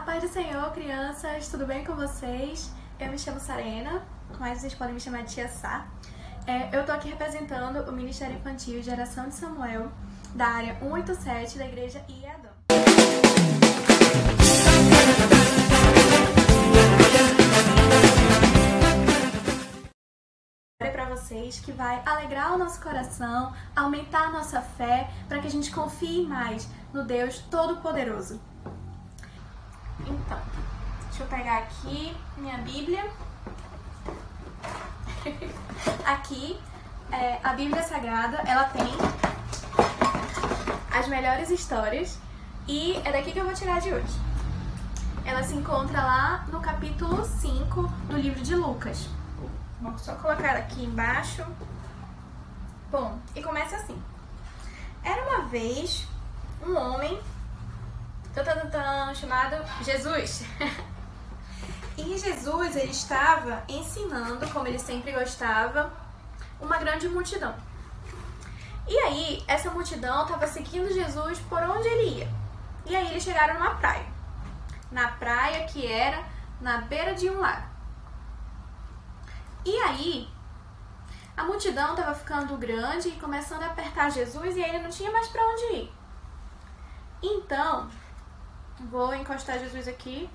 paz do Senhor, crianças, tudo bem com vocês? Eu me chamo Sarena, mas vocês podem me chamar de Tia Sá. Eu tô aqui representando o Ministério Infantil Geração de Samuel, da área 187 da Igreja IEADAM. Para vocês que vai alegrar o nosso coração, aumentar a nossa fé, para que a gente confie mais no Deus Todo-Poderoso. Então, deixa eu pegar aqui minha Bíblia. Aqui, a Bíblia Sagrada, ela tem as melhores histórias e é daqui que eu vou tirar de hoje. Ela se encontra lá no capítulo 5 do livro de Lucas. Vou só colocar ela aqui embaixo. Bom, e começa assim. Era uma vez um homem chamado Jesus. E Jesus, ele estava ensinando, como ele sempre gostava, uma grande multidão. E aí, essa multidão estava seguindo Jesus por onde ele ia. E aí, eles chegaram numa praia. Na praia que era na beira de um lago. E aí, a multidão estava ficando grande e começando a apertar Jesus e ele não tinha mais para onde ir. Então, vou encostar Jesus aqui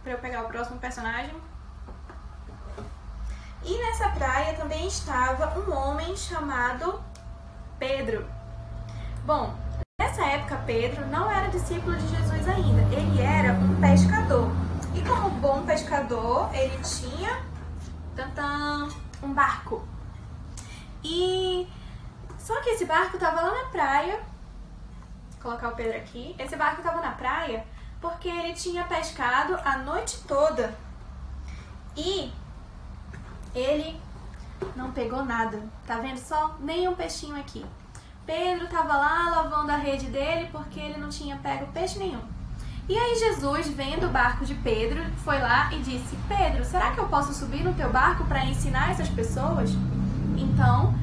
para eu pegar o próximo personagem. E nessa praia também estava um homem chamado Pedro. Bom, nessa época Pedro não era discípulo de Jesus ainda. Ele era um pescador. E como bom pescador, ele tinha um barco. E só que esse barco estava lá na praia. Vou colocar o Pedro aqui. Esse barco estava na praia porque ele tinha pescado a noite toda e ele não pegou nada. Tá vendo só? Nem um peixinho aqui. Pedro estava lá lavando a rede dele porque ele não tinha pego peixe nenhum. E aí Jesus, vendo o barco de Pedro, foi lá e disse: Pedro, será que eu posso subir no teu barco para ensinar essas pessoas? Então,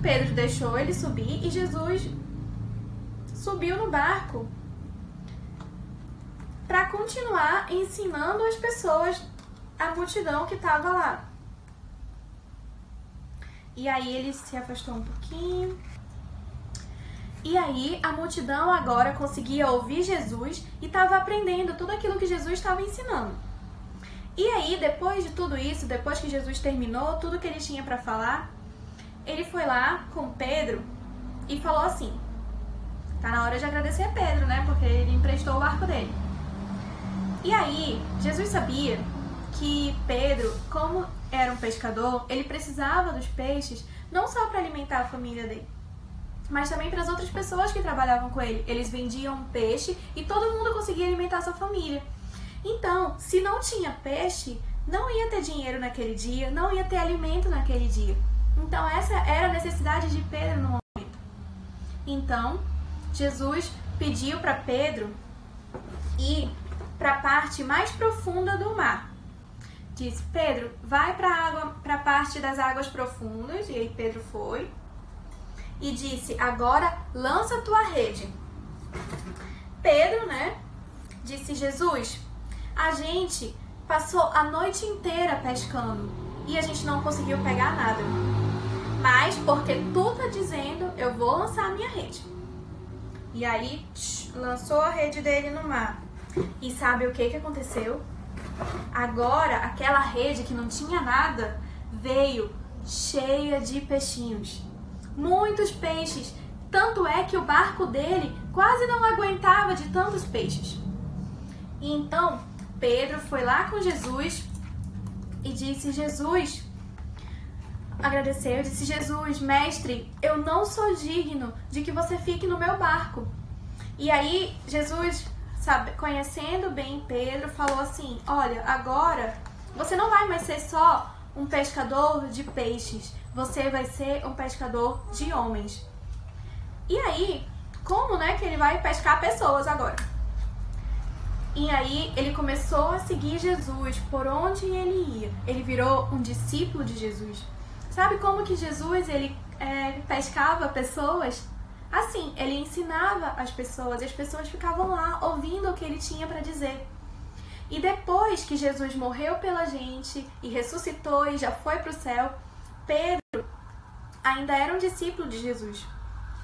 Pedro deixou ele subir e Jesus subiu no barco para continuar ensinando as pessoas, a multidão que estava lá. E aí ele se afastou um pouquinho. E aí a multidão agora conseguia ouvir Jesus e estava aprendendo tudo aquilo que Jesus estava ensinando. E aí, depois de tudo isso, depois que Jesus terminou tudo que ele tinha para falar, ele foi lá com Pedro e falou assim: tá na hora de agradecer a Pedro, né? Porque ele emprestou o barco dele. E aí, Jesus sabia que Pedro, como era um pescador, ele precisava dos peixes não só para alimentar a família dele, mas também para as outras pessoas que trabalhavam com ele. Eles vendiam peixe e todo mundo conseguia alimentar a sua família. Então, se não tinha peixe, não ia ter dinheiro naquele dia, não ia ter alimento naquele dia. Então, essa era a necessidade de Pedro no momento. Então, Jesus pediu para Pedro ir para a parte mais profunda do mar. Disse: Pedro, vai para a parte das águas profundas. E aí Pedro foi. E disse: agora lança a tua rede. Pedro, disse: Jesus, a gente passou a noite inteira pescando e a gente não conseguiu pegar nada. Mas porque tu tá dizendo, eu vou lançar a minha rede. E aí lançou a rede dele no mar. E sabe o que aconteceu? Agora aquela rede que não tinha nada veio cheia de peixinhos. Muitos peixes, tanto é que o barco dele quase não aguentava de tantos peixes. E então Pedro foi lá com Jesus e disse: Jesus, agradeceu, disse: Jesus, mestre, eu não sou digno de que você fique no meu barco. E aí Jesus, conhecendo bem Pedro, falou assim: olha, agora você não vai mais ser só um pescador de peixes, você vai ser um pescador de homens. E aí, como que ele vai pescar pessoas agora? E aí ele começou a seguir Jesus por onde ele ia. Ele virou um discípulo de Jesus. Sabe como que Jesus ele pescava pessoas? Assim, ele ensinava as pessoas e as pessoas ficavam lá ouvindo o que ele tinha para dizer. E depois que Jesus morreu pela gente e ressuscitou e já foi para o céu, Pedro ainda era um discípulo de Jesus.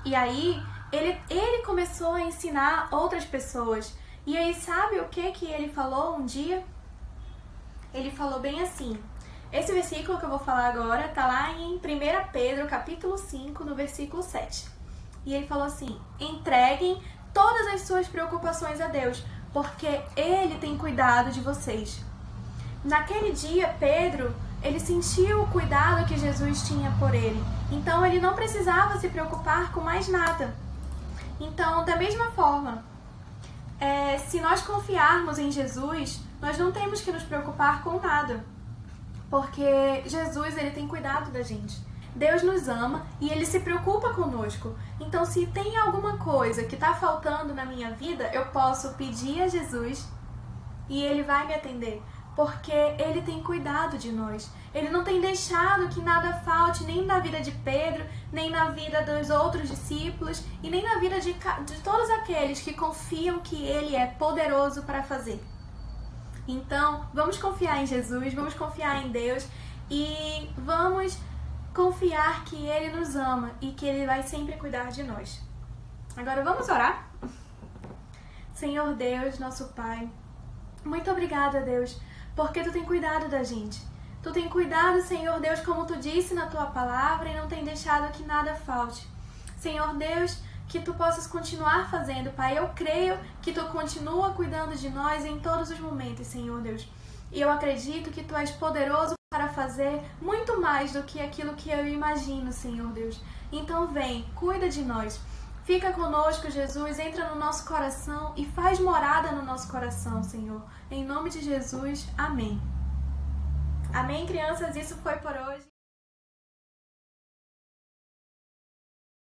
E aí ele começou a ensinar outras pessoas. E aí sabe o que ele falou um dia? Ele falou bem assim. Esse versículo que eu vou falar agora está lá em 1 Pedro, capítulo 5, no versículo 7. E ele falou assim: entreguem todas as suas preocupações a Deus, porque Ele tem cuidado de vocês. Naquele dia, Pedro, ele sentiu o cuidado que Jesus tinha por ele. Então, ele não precisava se preocupar com mais nada. Então, da mesma forma, se nós confiarmos em Jesus, nós não temos que nos preocupar com nada. Porque Jesus, ele tem cuidado da gente. Deus nos ama e Ele se preocupa conosco. Então, se tem alguma coisa que está faltando na minha vida, eu posso pedir a Jesus e Ele vai me atender. Porque Ele tem cuidado de nós. Ele não tem deixado que nada falte, nem na vida de Pedro, nem na vida dos outros discípulos e nem na vida de todos aqueles que confiam que Ele é poderoso para fazer. Então, vamos confiar em Jesus, vamos confiar em Deus e vamos confiar que Ele nos ama e que Ele vai sempre cuidar de nós. Agora vamos orar? Senhor Deus, nosso Pai, muito obrigada, Deus, porque Tu tem cuidado da gente. Tu tem cuidado, Senhor Deus, como Tu disse na Tua palavra e não tem deixado que nada falte. Senhor Deus, que Tu possas continuar fazendo, Pai. Eu creio que Tu continua cuidando de nós em todos os momentos, Senhor Deus. E eu acredito que Tu és poderoso para fazer muito mais do que aquilo que eu imagino, Senhor Deus. Então vem, cuida de nós. Fica conosco, Jesus, entra no nosso coração e faz morada no nosso coração, Senhor. Em nome de Jesus, amém. Amém, crianças? Isso foi por hoje.